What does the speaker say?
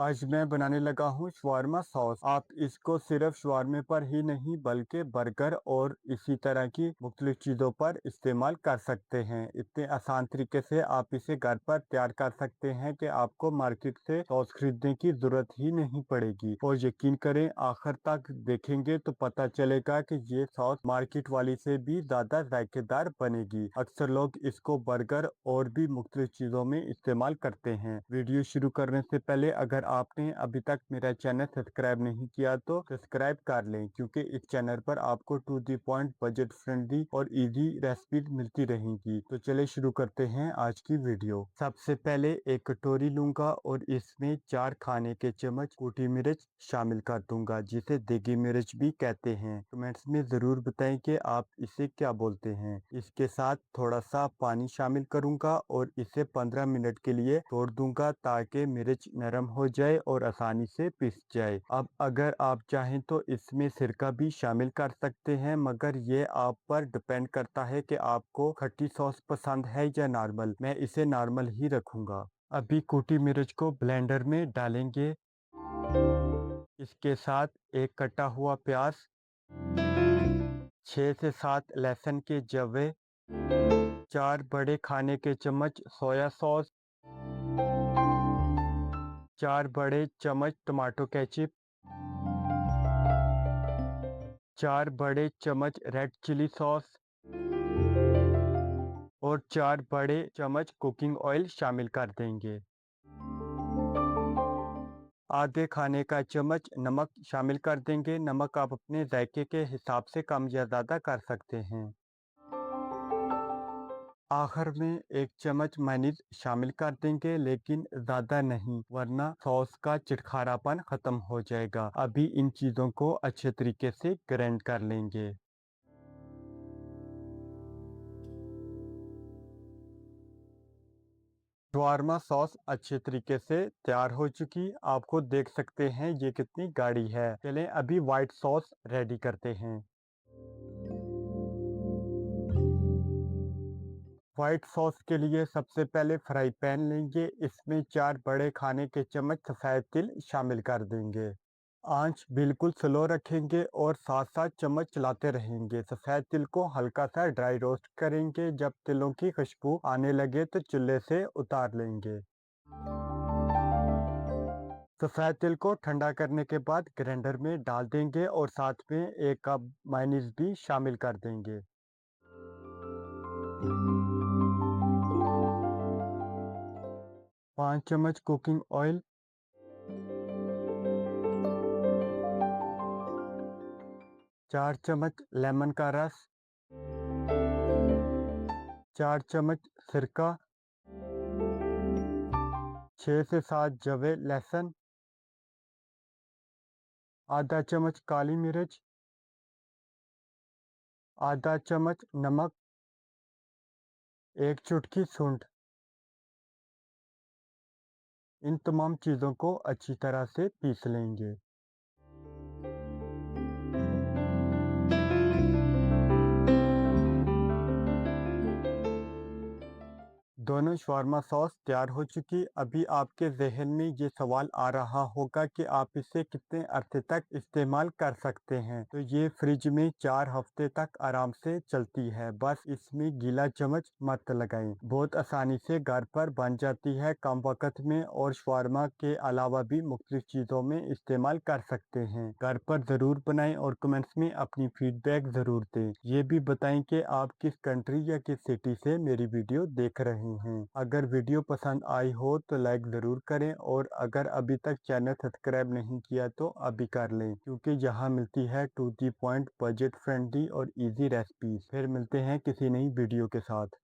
आज मैं बनाने लगा हूँ शवारमा सॉस। आप इसको सिर्फ शवारमे पर ही नहीं बल्कि बर्गर और इसी तरह की मुख्तलिफ चीज़ों पर इस्तेमाल कर सकते हैं। इतने आसान तरीके से आप इसे घर पर तैयार कर सकते हैं कि आपको मार्केट से सॉस खरीदने की ज़रूरत ही नहीं पड़ेगी। और यकीन करें, आखिर तक देखेंगे तो पता चलेगा कि ये सॉस मार्केट वाली से भी ज़्यादा जायकेदार बनेगी। अक्सर लोग इसको बर्गर और भी मुख्तलिफ चीज़ों में इस्तेमाल करते हैं। वीडियो शुरू करने से पहले अगर आपने अभी तक मेरा चैनल सब्सक्राइब नहीं किया तो सब्सक्राइब कर लें, क्योंकि इस चैनल पर आपको to the point, budget friendly और इजी रेसिपी मिलती रहेंगी। तो चलिए शुरू करते हैं आज की वीडियो। सबसे पहले एक कटोरी लूंगा और इसमें 4 खाने के चम्मच कुटी मिर्च शामिल कर दूंगा, जिसे देगी मिर्च भी कहते हैं। कमेंट्स में जरूर बताएं कि आप इसे क्या बोलते हैं। इसके साथ थोड़ा सा पानी शामिल करूंगा और इसे 15 मिनट के लिए छोड़ दूंगा ताकि मिर्च नरम हो जाए और आसानी से पिस जाए। अब अगर आप चाहें तो इसमें सिरका भी शामिल कर सकते हैं, मगर ये आप पर डिपेंड करता है कि आपको खट्टी सॉस पसंद है या नॉर्मल। मैं इसे नॉर्मल ही रखूंगा। अभी कुटी मिर्च को ब्लेंडर में डालेंगे। इसके साथ एक कटा हुआ प्याज, 6 से 7 लहसुन के जवे, 4 बड़े खाने के चम्मच सोया सॉस, 4 बड़े चम्मच टमाटो केचप, 4 बड़े चम्मच रेड चिली सॉस और 4 बड़े चम्मच कुकिंग ऑयल शामिल कर देंगे। आधे खाने का चम्मच नमक शामिल कर देंगे। नमक आप अपने जायके के हिसाब से कम या ज़्यादा कर सकते हैं। आखिर में 1 चम्मच मेयोनीज शामिल कर देंगे, लेकिन ज़्यादा नहीं, वरना सॉस का चिटखारापन ख़त्म हो जाएगा। अभी इन चीज़ों को अच्छे तरीके से ग्राइंड कर लेंगे। शवारमा सॉस अच्छे तरीके से तैयार हो चुकी। आपको देख सकते हैं ये कितनी गाढ़ी है। चलें अभी वाइट सॉस रेडी करते हैं। व्हाइट सॉस के लिए सबसे पहले फ्राई पैन लेंगे। इसमें 4 बड़े खाने के चम्मच सफ़ेद तिल शामिल कर देंगे। आंच बिल्कुल स्लो रखेंगे और साथ साथ चम्मच चलाते रहेंगे। सफ़ेद तिल को हल्का सा ड्राई रोस्ट करेंगे। जब तिलों की खुशबू आने लगे तो चूल्हे से उतार लेंगे। सफ़ेद तिल को ठंडा करने के बाद ग्राइंडर में डाल देंगे और साथ में 1 कप मेयोनीज भी शामिल कर देंगे। 5 चम्मच कुकिंग ऑयल, 4 चम्मच लेमन का रस, 4 चम्मच सिरका, 6 से 7 जवे लहसुन, आधा चम्मच काली मिर्च, आधा चम्मच नमक, 1 चुटकी सूंठ। इन तमाम चीज़ों को अच्छी तरह से पीस लेंगे। दोनों शवारमा सॉस तैयार हो चुकी। अभी आपके जहन में ये सवाल आ रहा होगा कि आप इसे कितने अरसे तक इस्तेमाल कर सकते हैं। तो ये फ्रिज में 4 हफ्ते तक आराम से चलती है। बस इसमें गीला चम्मच मत लगाएं। बहुत आसानी से घर पर बन जाती है कम वक्त में, और शवारमा के अलावा भी मुख्तलिफ चीज़ों में इस्तेमाल कर सकते हैं। घर पर ज़रूर बनाएं और कमेंट्स में अपनी फीडबैक ज़रूर दें। ये भी बताएं कि आप किस कंट्री या किस सिटी से मेरी वीडियो देख रहे हैं। अगर वीडियो पसंद आई हो तो लाइक ज़रूर करें, और अगर अभी तक चैनल सब्सक्राइब नहीं किया तो अभी कर लें, क्योंकि यहाँ मिलती है to the point, budget friendly और इजी रेसिपीज। फिर मिलते हैं किसी नई वीडियो के साथ।